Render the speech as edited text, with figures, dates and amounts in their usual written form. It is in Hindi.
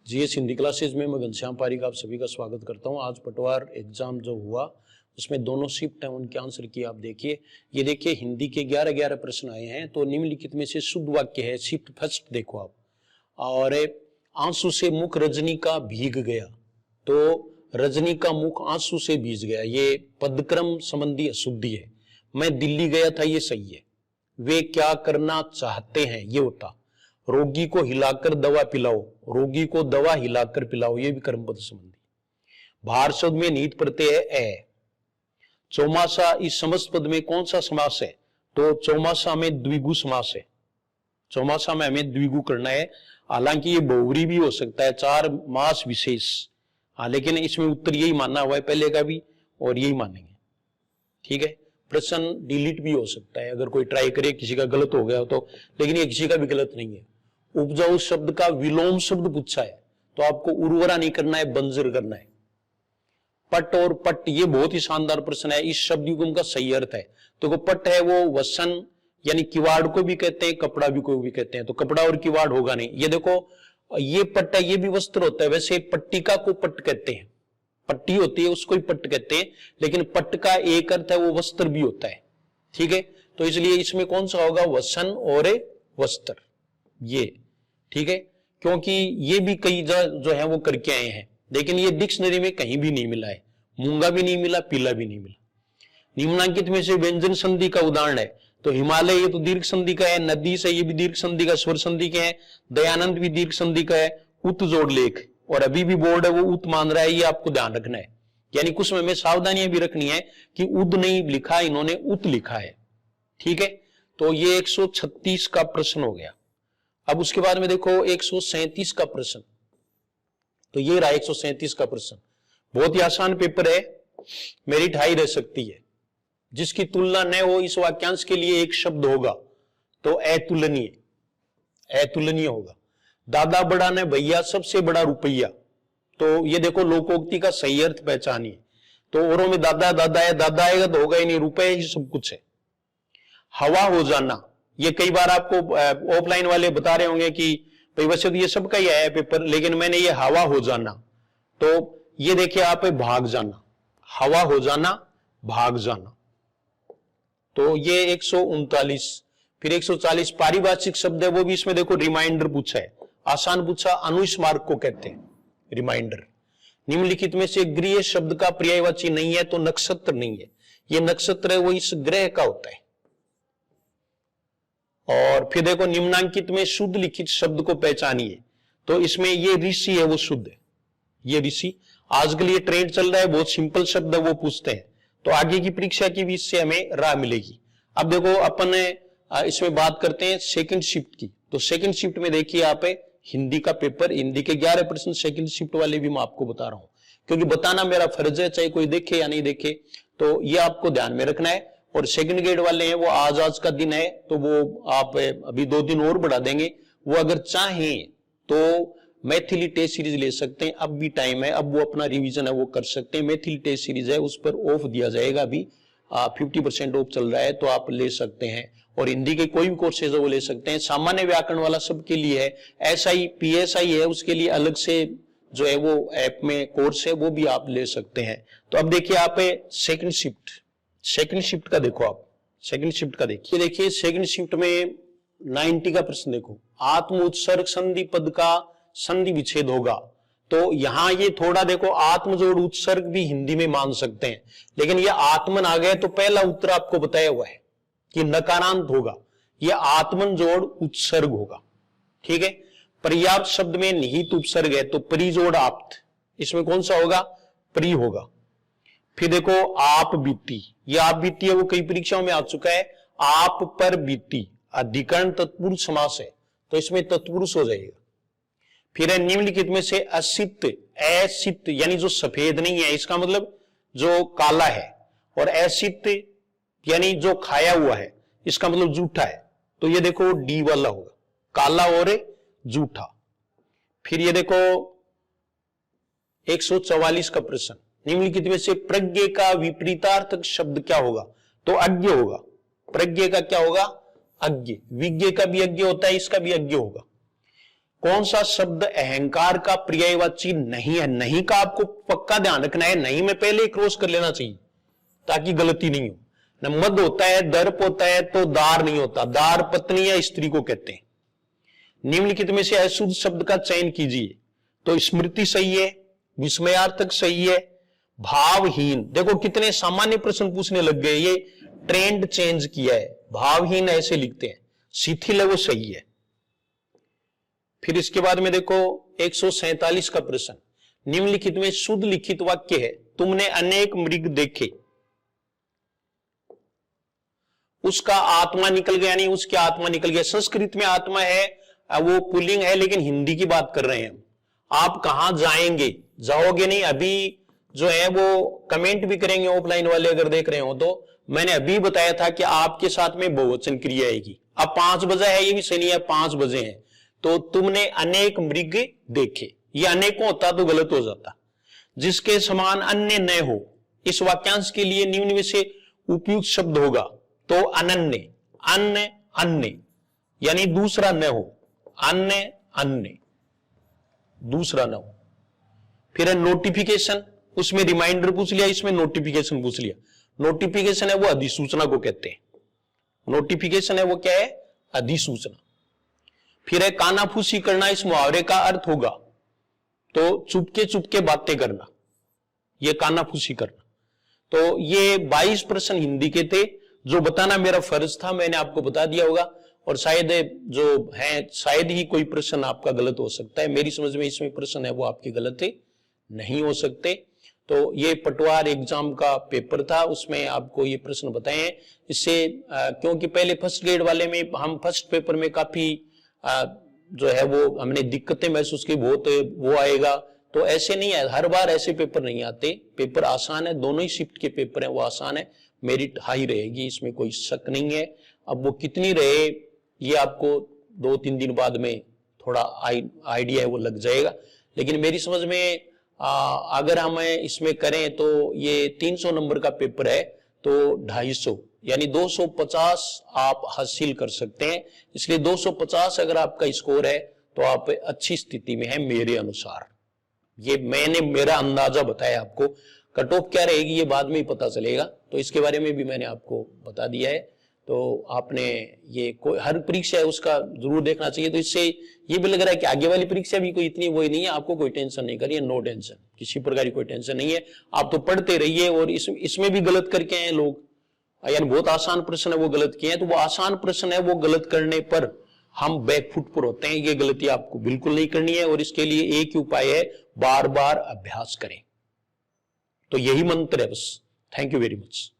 जीएस हिंदी क्लासेज में मैं घनश्याम पारिक आप सभी का स्वागत करता हूं। आज पटवार एग्जाम जो हुआ उसमें दोनों शिफ्ट हैं, उनके आंसर की आप देखिए। ये देखिए हिंदी के 11 प्रश्न आए हैं। तो निम्नलिखित में से शुद्ध वाक्य है। शिफ्ट फर्स्ट देखो आप। और आंसू से मुख रजनी का भीग गया, तो रजनी का मुख आंसू से भीग गया, ये पदक्रम संबंधी अशुद्धि है। मैं दिल्ली गया था, ये सही है। वे क्या करना चाहते हैं, ये होता। रोगी को हिलाकर दवा पिलाओ, रोगी को दवा हिलाकर पिलाओ, ये भी कर्मपद संबंधी। भार शब्द में नीत प्रत्यय है ए। चौमासा इस समस्त पद में कौन सा समास है, तो चौमासा में द्विगु समास है। चौमासा में हमें द्विगु करना है। हालांकि ये बहुव्रीहि भी हो सकता है, 4 मास विशेष। हाँ, लेकिन इसमें उत्तर यही मानना हुआ है, पहले का भी और यही मानेंगे। ठीक है, प्रश्न डिलीट भी हो सकता है अगर कोई ट्राई करे, किसी का गलत हो गया हो तो, लेकिन ये किसी का भी गलत नहीं है। उपजाऊ शब्द का विलोम शब्द पूछा है, तो आपको उर्वरा नहीं करना है, बंजर करना है। पट और पट, ये बहुत ही शानदार प्रश्न है। इस शब्द युग्म का सही अर्थ है। तो पट है वो वसन यानी किवाड़ को भी कहते हैं, कपड़ा भी को भी कहते हैं। तो कपड़ा और किवाड़ होगा नहीं। ये देखो, ये पट है, ये भी वस्त्र होता है। वैसे पट्टिका को पट कहते हैं, पट्टी होती है उसको ही पट कहते हैं, लेकिन पट का एक अर्थ है वो वस्त्र भी होता है। ठीक है, तो इसलिए इसमें कौन सा होगा, वसन और वस्त्र, ये। ठीक है, क्योंकि ये भी कई जो है वो करके आए हैं, लेकिन ये डिक्शनरी में कहीं भी नहीं मिला है। मूंगा भी नहीं मिला, पीला भी नहीं मिला। निम्नांकित में से व्यंजन संधि का उदाहरण है, तो हिमालय ये तो दीर्घ संधि का है, नदी से ये भी दीर्घ संधि का, स्वर संधि के है, दयानंद भी दीर्घ संधि का है, उत जोड़ लेख, और अभी भी बोर्ड है वो उत मान रहा है, ये आपको ध्यान रखना है। यानी कुछ में सावधानियां भी रखनी है कि उद नहीं लिखा, इन्होंने उत लिखा है। ठीक है, तो ये 136 का प्रश्न हो गया। अब उसके बाद में देखो 137 का प्रश्न, तो ये रहा 137 का प्रश्न। बहुत ही आसान पेपर है, मेरिट हाई रह सकती है। जिसकी तुलना न हो इस वाक्यांश के लिए एक शब्द होगा, तो अतुलनीय, अतुलनीय होगा। दादा बड़ा ने भैया सबसे बड़ा रुपया, तो ये देखो लोकोक्ति का सही अर्थ पहचानिए। तो औरों में दादा दादा है, दादा आएगा तो होगा ही नहीं, रुपये ही सब कुछ है। हवा हो जाना, ये कई बार आपको ऑफलाइन वाले बता रहे होंगे कि भाई वैसे तो ये सबका ही आया पेपर, लेकिन मैंने ये हवा हो जाना, तो ये देखिए आप भाग जाना, हवा हो जाना, भाग जाना। तो ये 139। फिर 140 पारिभाषिक शब्द है, वो भी इसमें देखो रिमाइंडर पूछा है, आसान पूछा। अनुस्मारक को कहते हैं रिमाइंडर। निम्नलिखित में से गृह शब्द का पर्यायवाची नहीं है, तो नक्षत्र नहीं है। ये नक्षत्र है वो इस ग्रह का होता है। और फिर देखो निम्नांकित में शुद्ध लिखित शब्द को पहचानिए, तो इसमें ये ऋषि है वो शुद्ध है, ये ऋषि। आजकल ये ट्रेंड चल रहा है, बहुत सिंपल शब्द है वो पूछते हैं, तो आगे की परीक्षा की भी इससे हमें राह मिलेगी। अब देखो अपन इसमें बात करते हैं सेकंड शिफ्ट की। तो सेकंड शिफ्ट में देखिए आप हिंदी का पेपर, हिंदी के 11 प्रश्न सेकंड शिफ्ट वाले भी मैं आपको बता रहा हूं, क्योंकि बताना मेरा फर्ज है, चाहे कोई देखे या नहीं देखे, तो ये आपको ध्यान में रखना है। और सेकंड ग्रेड वाले हैं वो आज का दिन है, तो वो आप अभी 2 दिन और बढ़ा देंगे। वो अगर चाहें तो मैथिली टेस्ट सीरीज ले सकते हैं, अब भी टाइम है, अब वो अपना रिवीजन है वो कर सकते हैं। मैथिली टेस्ट सीरीज है, उस पर ऑफ दिया जाएगा, अभी 50% ऑफ चल रहा है, तो आप ले सकते हैं। और हिंदी के कोई भी कोर्सेज है वो ले सकते हैं। सामान्य व्याकरण वाला सबके लिए है। एसआई पीएसआई है, उसके लिए अलग से जो है वो ऐप में कोर्स है, वो भी आप ले सकते हैं। तो अब देखिए आप सेकंड शिफ्ट, सेकंड शिफ्ट का देखो आप, सेकंड शिफ्ट का देखिए सेकंड शिफ्ट में 90 का प्रश्न देखो। आत्म उत्सर्ग संधि पद का संधि विच्छेद होगा, तो यहां ये थोड़ा देखो, आत्म जोड़ उत्सर्ग भी हिंदी में मान सकते हैं, लेकिन ये आत्मन आ गए तो पहला उत्तर आपको बताया हुआ है कि नकारांत होगा, ये आत्मन जोड़ उत्सर्ग होगा। ठीक है, पर्याप्त शब्द में निहित उपसर्ग है, तो परि जोड़ आप्त, इसमें कौन सा होगा, परि होगा। फिर देखो आप बीती, ये आप बीती है वो कई परीक्षाओं में आ चुका है। आप पर बीती अधिकरण तत्पुरुष समास है, तो इसमें तत्पुरुष हो जाएगा। फिर है निम्नलिखित में से असित, असित यानी जो सफेद नहीं है, इसका मतलब जो काला है, और असित यानी जो खाया हुआ है, इसका मतलब जूठा है। तो ये देखो डी वाला होगा, काला और जूठा। फिर ये देखो 144 का प्रश्न, निम्नलिखित में से प्रज्ञ का विपरीतार्थक शब्द क्या होगा, तो अज्ञ होगा। प्रज्ञ का क्या होगा, अज्ञ। विज्ञ का भी अज्ञ होता है, इसका भी अज्ञ होगा। कौन सा शब्द अहंकार का पर्यायवाची नहीं है? नहीं का आपको पक्का ध्यान रखना है, नहीं में पहले ही क्रॉस कर लेना चाहिए ताकि गलती नहीं हो। न मद होता है, दर्प होता है, तो दार नहीं होता, दार पत्नी या स्त्री को कहते हैं। निम्नलिखित में से अशुद्ध शब्द का चयन कीजिए। तो स्मृति सही है, विस्मयार्थक सही है, भावहीन, देखो कितने सामान्य प्रश्न पूछने लग गए, ये ट्रेंड चेंज किया है, भावहीन ऐसे लिखते हैं, शिथिल है वो सही है। फिर इसके बाद में देखो 147 का प्रश्न, निम्नलिखित में शुद्ध लिखित वाक्य है, तुमने अनेक मृग देखे, उसका आत्मा निकल गया, नहीं उसकी आत्मा निकल गया। संस्कृत में आत्मा है वो पुल्लिंग है, लेकिन हिंदी की बात कर रहे हैं हम। आप कहां जाएंगे, जाओगे नहीं, अभी जो है वो कमेंट भी करेंगे ऑफलाइन वाले अगर देख रहे हो तो। मैंने अभी बताया था कि आपके साथ में बहुवचन क्रिया आएगी। अब 5 बजे है, ये भी सही नहीं है, 5 बजे है, तो तुमने अनेक मृग देखे, ये अनेकों होता तो गलत हो जाता। जिसके समान अन्य न हो, इस वाक्यांश के लिए निम्न में से उपयुक्त शब्द होगा तो अनन्य, अन्य अन्य, यानी दूसरा न हो, अन्य अन्य, दूसरा न हो। फिर है नोटिफिकेशन, उसमें रिमाइंडर पूछ लिया, इसमें नोटिफिकेशन पूछ लिया। नोटिफिकेशन है वो अधिसूचना को कहते हैं, नोटिफिकेशन है वो क्या है, अधिसूचना। फिर है कानाफूसी करना, इस मुहावरे का अर्थ होगा तो चुपके चुपके बातें करना, ये कानाफूसी करना। तो ये 22 प्रश्न हिंदी के थे, जो बताना मेरा फर्ज था, मैंने आपको बता दिया होगा। और शायद जो है, शायद ही कोई प्रश्न आपका गलत हो सकता है, मेरी समझ में इसमें प्रश्न है वो आपके गलत है, नहीं हो सकते। तो ये पटवार एग्जाम का पेपर था, उसमें आपको ये प्रश्न बताए हैं। इससे क्योंकि पहले फर्स्ट ग्रेड वाले में हम फर्स्ट पेपर में काफी जो है वो हमने दिक्कतें महसूस की, बहुत वो आएगा, तो ऐसे नहीं है, हर बार ऐसे पेपर नहीं आते। पेपर आसान है, दोनों ही शिफ्ट के पेपर हैं वो आसान है, मेरिट हाई रहेगी, इसमें कोई शक नहीं है। अब वो कितनी रहे ये आपको 2-3 दिन बाद में थोड़ा आइडिया है वो लग जाएगा। लेकिन मेरी समझ में अगर हम इसमें करें तो ये 300 नंबर का पेपर है, तो 250 यानी 250 आप हासिल कर सकते हैं। इसलिए 250 अगर आपका स्कोर है तो आप अच्छी स्थिति में है मेरे अनुसार। ये मैंने मेरा अंदाजा बताया आपको, कट ऑफ क्या रहेगी ये बाद में ही पता चलेगा, तो इसके बारे में भी मैंने आपको बता दिया है। तो आपने ये कोई हर परीक्षा है उसका जरूर देखना चाहिए। तो इससे ये भी लग रहा है कि आगे वाली परीक्षा भी कोई इतनी वही नहीं है, आपको कोई टेंशन नहीं करिए, नो टेंशन, किसी प्रकार की कोई टेंशन नहीं है। आप तो पढ़ते रहिए, और इसमें भी गलत करके आए लोग, यानी बहुत आसान प्रश्न है वो गलत किए हैं, तो वो आसान प्रश्न है वो गलत करने पर हम बैकफुट पर होते हैं। ये गलती आपको बिल्कुल नहीं करनी है, और इसके लिए एक ही उपाय है, बार बार अभ्यास करें। तो यही मंत्र है बस। Thank you very much.